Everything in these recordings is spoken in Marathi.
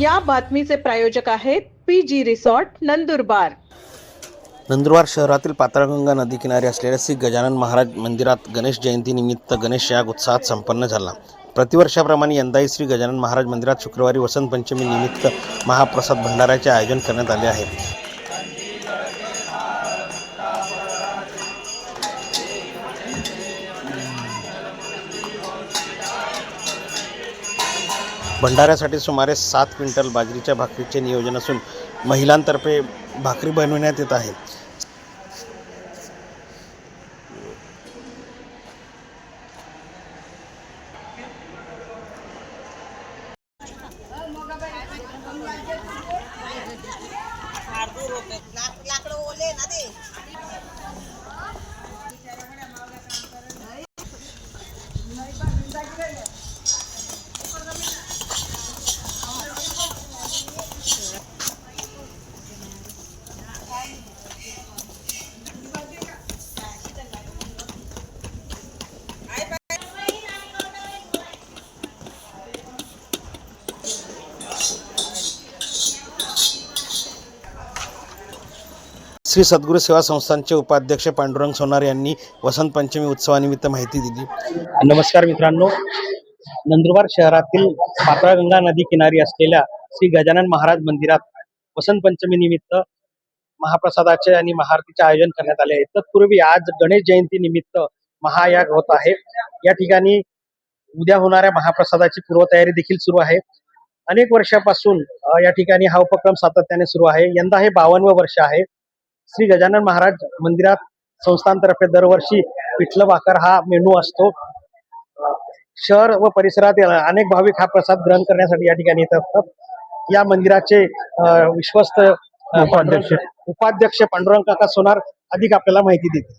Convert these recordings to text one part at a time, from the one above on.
या बातमीचे प्रायोजक आहेत PG रिसॉर्ट नंदुरबार। नंदुरबार शहरातील पाताळगंगा नदी किनारी असलेल्या श्री गजानन महाराज मंदिरात गणेश जयंतीनिमित्त गणेश याग उत्साहात संपन्न झाला। प्रतिवर्षाप्रमाणे यंदाही श्री गजानन महाराज मंदिरात शुक्रवारी वसंत पंचमी निमित्त महाप्रसाद भंडाऱ्याचे आयोजन करण्यात आले आहे। भंडाऱ्यासाठी सुमारे 7 क्विंटल बाजरीच्या भाकरीचे नियोजन असून महिलांतर्फे भाकरी बनवण्यात येत आहे। श्री सद्गुरू सेवा संस्थानचे उपाध्यक्ष पांडुरंग सोनार यांनी वसंत पंचमी उत्सवानिमित्त माहिती दिली। नमस्कार मित्रांनो, नंदुरबार शहरातील पाताळगंगा नदी किनारी असलेल्या श्री गजानन महाराज मंदिरात वसंत पंचमी निमित्त महाप्रसादाचे आणि महाआरतीचे आयोजन करण्यात आले आहे। तत्पूर्वी आज गणेश जयंती निमित्त महायाग होत आहे। या ठिकाणी उद्या होणाऱ्या महाप्रसादाची पूर्वतयारी देखील सुरू आहे। अनेक वर्षापासून या ठिकाणी हा उपक्रम सातत्याने सुरू आहे। यंदा हे 52वे वर्ष आहे। श्री गजानन महाराज मंदिरात संस्थांतर्फे दरवर्षी पिठलं भाकर हा मेनू असतो। शहर व परिसरात अनेक भाविक हा प्रसाद ग्रहण करण्यासाठी या ठिकाणी येत असतात। या मंदिराचे विश्वस्त उपाध्यक्ष पांडुरंग काका सोनार अधिक आपल्याला माहिती देतील।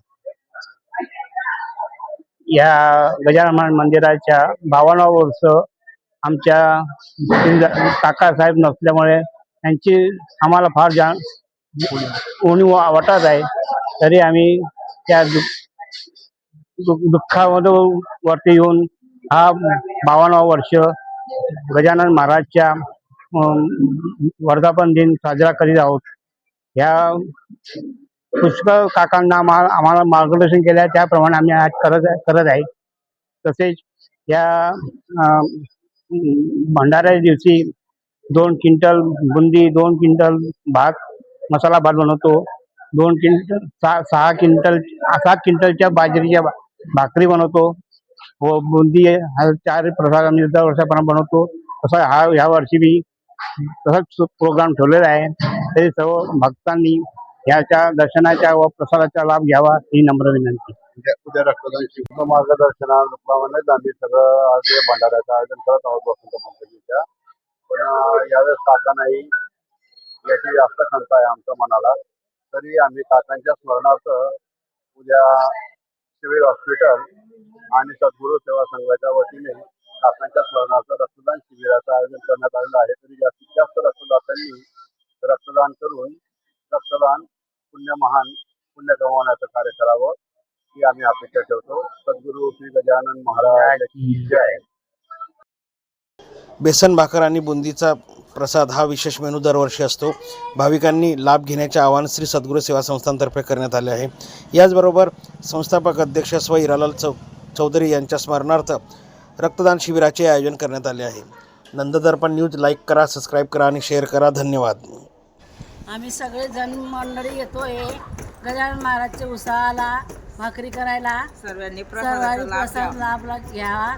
या गजानन मंदिराच्या 52वा वर्ष आमच्या काकासाहेब नसल्यामुळे त्यांची आम्हाला फार उणीव वाटत आहे। तरी आम्ही त्या दुःखावर वरती येऊन हा 52वा वर्ष गजानन महाराजच्या वर्धापन दिन साजरा करीत आहोत। या पुष्कळ काकांना आम्हाला मार्गदर्शन केलं आहे, त्याप्रमाणे आम्ही आज करत आहे। तसेच या भंडाऱ्या दिवशी 2 क्विंटल बुंदी, 2 क्विंटल भात मसाला भात बनवतो। 2 क्विंटल 6 क्विंटलच्या बाजरीच्या भाकरी बनवतो व बुंदी 4 प्रसाद आम्ही दरवर्षाप्रमाणे बनवतो। तसा ह्या वर्षी बी तसाच प्रोग्राम ठेवलेला आहे। तरी सर्व भक्तांनी याच्या दर्शनाच्या व प्रसादाचा लाभ घ्यावा ही नम्र विनंती। उद्या रक्तदान शिबिर मार्गदर्शनाप्रमाणेच आम्ही सगळं आज भंडाऱ्याचं आयोजन करत आहोत वसंत पंचमीच्या। पण यावेळेस काका नाही याची जास्त खंत आहे आमच्या मनाला। तरी आम्ही काकांच्या स्मरणार्थ उद्या सिव्हिल हॉस्पिटल आणि सद्गुरू सेवा संघाच्या वतीने काकांच्या स्मरणार्थ रक्तदान शिबिराचं आयोजन करण्यात आलेलं आहे। तरी जास्तीत जास्त रक्तदात्यांनी रक्तदान करून रक्तदान पुण्य कमवण्याचं कार्य करावं ही आम्ही अपेक्षा ठेवतो। सद्गुरू श्री गजानन महाराज की जय। बेसन भाकर आणि बुंदीचा प्रसाद हा विशेष मेनू दरवर्षी असतो। भाविकांनी लाभ घेण्याचे आवाहन श्री सद्गुरू सेवा संस्थांतर्फे करण्यात आले आहे। याचबरोबर संस्थापक अध्यक्ष स्व हिरालाल चौधरी यांच्या स्मरणार्थ रक्तदान शिबिराचे आयोजन करण्यात आले आहे। नंददर्पण न्यूज लाईक करा, सबस्क्राईब करा आणि शेअर करा। धन्यवाद। आम्ही सगळे जण मंडळी येतोय गजानन महाराजच्या उत्सवाला भाकरी करायला। सर्वांनी प्रसाद लाभ घ्यावा